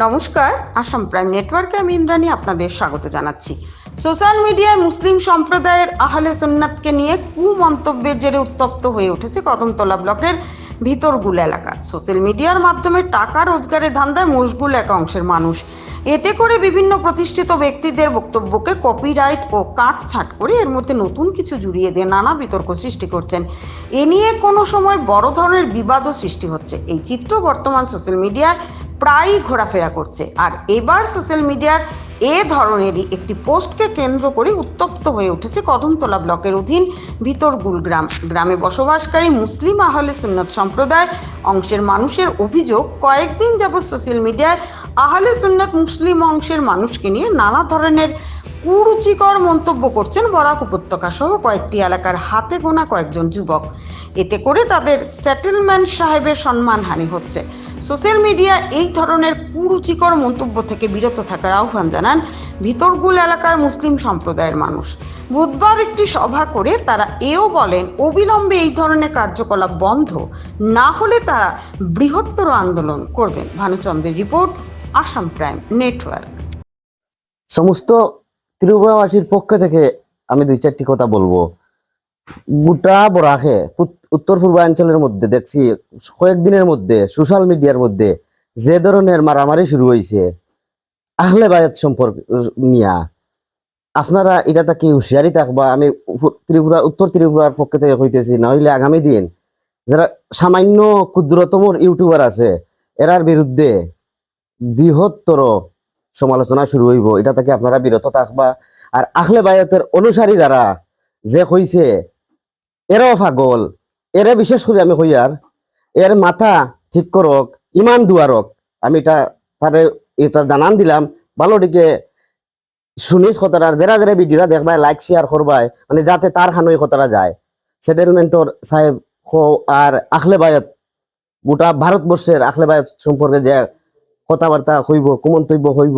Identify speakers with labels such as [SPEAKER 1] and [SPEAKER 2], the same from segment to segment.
[SPEAKER 1] নমস্কার, আসাম প্রাইম নেটওয়ার্কে আমি ইন্দ্রাণী আপনাদের স্বাগত জানাচ্ছি। সোশ্যাল মিডিয়ায় মুসলিম সম্প্রদায়ের আহলে সুন্নাতকে নিয়ে কুমন্তব্যের জেরে উত্তপ্ত হয়ে উঠেছে কদমতলা ব্লকের ভিতরগুল এলাকা। সোশ্যাল মিডিয়ার মাধ্যমে টাকা রোজগারের ধান্দায় মশগুল এক অংশের মানুষ। এতে করে বিভিন্ন প্রতিষ্ঠিত ব্যক্তিদের বক্তব্যকে কপিরাইট ও কাটছাঁট করে এর মধ্যে নতুন কিছু জুড়িয়ে দিয়ে নানা বিতর্ক সৃষ্টি করছেন। এ নিয়ে কোনো সময় বড় ধরনের বিবাদও সৃষ্টি হচ্ছে। এই চিত্র বর্তমান সোশ্যাল মিডিয়ায় প্রায়ই ঘোরাফেরা করছে। আর এবার সোশ্যাল মিডিয়ার এ ধরনেরই একটি পোস্টকে কেন্দ্র করে উত্তপ্ত হয়ে উঠেছে কদমতলা ব্লকের অধীন ভিতরগুল গ্রামে বসবাসকারী মুসলিম আহলে সুন্নাত সম্প্রদায় অংশের মানুষের অভিযোগ, কয়েকদিন যাবৎ সোশ্যাল মিডিয়ায় আহলে সুন্নাত মুসলিম অংশের মানুষকে নিয়ে নানা ধরনের কুরুচিকর মন্তব্য করছেন বরাক উপত্যকা সহ কয়েকটি এলাকার হাতে গোনা কয়েকজন যুবক। এতে করে তাদের সেটেলমেন্ট সাহেবের সম্মানহানি হচ্ছে। সোশ্যাল মিডিয়া এই ধরনের কুরুচিকর মন্তব্য থেকে বিরত থাকার আহ্বান জানান ভিতরগুল এলাকার মুসলিম সম্প্রদায়ের মানুষ। বুধবার একটি সভা করে তারা এও বলেন, অবিলম্বে এই ধরনের কার্যকলাপ বন্ধ না হলে তারা বৃহত্তর আন্দোলন করবেন। ভানুচন্দ্রের রিপোর্ট, আসাম প্রাইম নেটওয়ার্ক।
[SPEAKER 2] সমস্ত ত্রিপুরাবাসীর পক্ষ থেকে আমি দুই চারটি কথা বলবো। গোটা বরাকে উত্তর পূর্বাঞ্চলের মধ্যে দেখছি কয়েকদিনের মধ্যে সোশ্যাল মিডিয়ার মধ্যে যে ধরনের মারামারি শুরু হয়েছে আহলে বায়াত সম্পর্ক নিয়া, আপনারা এটা তাকে হুঁশিয়ারি থাকবা। আমি উত্তর ত্রিপুরার পক্ষ থেকে হইতেছি, না হইলে আগামী দিন যারা সামান্য ক্ষুদ্রতম ইউটিউবার আছে এরার বিরুদ্ধে বৃহত্তর সমালোচনা শুরু হইব। এটা থেকে আপনারা বিরত থাকবা। আর আহলে বায়াতের অনুসারী যারা যে হইছে এরাও পাগল, এরা বিশেষ করে আমি হইয়ার এর মাথা ঠিক করক, ইমান দুয়ারক। আমি এটা জানান দিলাম, ভালো দিকে শুনিস কথাটা। যারা যারা ভিডিওটা দেখবাই লাইক শেয়ার করবাই, মানে যাতে তার খানই কথাটা যায়। সেটেলমেন্টর সাহেব আর আহলে বায়াত গোটা ভারতবর্ষের আহলে বায়াত সম্পর্কে যে কথাবার্তা হইব, কুমন্তব্য হইব,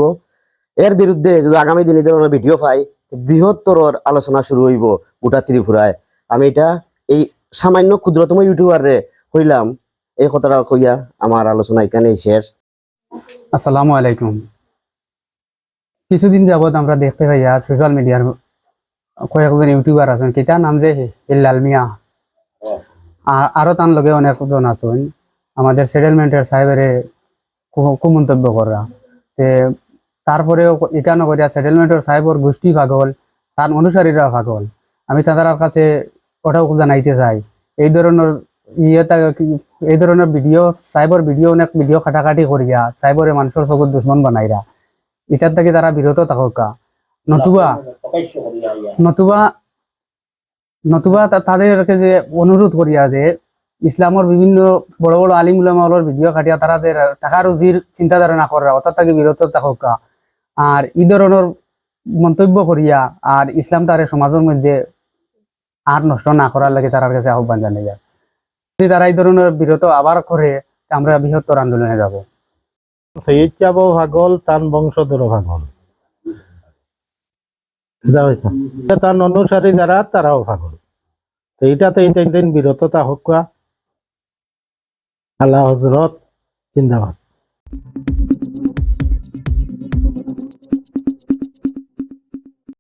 [SPEAKER 2] এর বিরুদ্ধে যদি আগামী দিন এই ধরনের ভিডিও পাই বৃহত্তর আলোচনা শুরু হইব গোটা ত্রিপুরায়। আমি এটা এই সামান্য ক্ষুদ্রতম ইউটিউবারে হইলাম, এই কথাটা কইয়া আমার আলোচনা এখানেই শেষ।
[SPEAKER 3] আসসালামু আলাইকুম। কিছুদিন যাবৎ আমরা দেখতে পাই আর সোশ্যাল মিডিয়ার কয়েকজন ইউটিউবার আছেন, কিতার নাম যে হিল্লাল মিয়া, আরো তার লগে অনেকজন আছেন আমাদের সেটেলমেন্টের সাহেবের কুমন্তব্য করা। তারপরেও এটা নকরিয়া সেটেলমেন্টের সাহেবর গোষ্ঠী পাগল, তার অনুসারীরা পাগল। আমি তাদের কাছে ওটাও জানাইতে চাই, এই ধরনের ভিডিও সাইবর ভিডিও অনেক ভিডিও কাটাকাটি করিয়া সাইবরে মানুষের চকুর দুশ্মন বানাইরা। এটার থেকে তারা বিরত থাকা, নতুবা তাদেরকে যে অনুরোধ করিয়া যে ইসলামের বিভিন্ন বড় বড় আলিম উলামার ভিডিও কাটিয়া তারা যে টাকা রুজির চিন্তা ধারণা করা, অর্থাৎ তাকে বিরত থাকা আর এই ধরনের মন্তব্য করিয়া আর ইসলামটারে সমাজের মধ্যে আর নষ্ট না করার লাগে তার কাছে আহ্বান জানাই যায়। যদি তারা এই ধরনের বিরত আবার করে আমরা বৃহত্তর আন্দোলনে যাব।
[SPEAKER 4] সৈয়দ চাবো পাগল, তার বংশধরও পাগল, তার অনুসারী যারা তারাও পাগল। তো এইটাতে এই তিন বিরত থাকুক। আল্লাহ হজরত জিন্দাবাদ।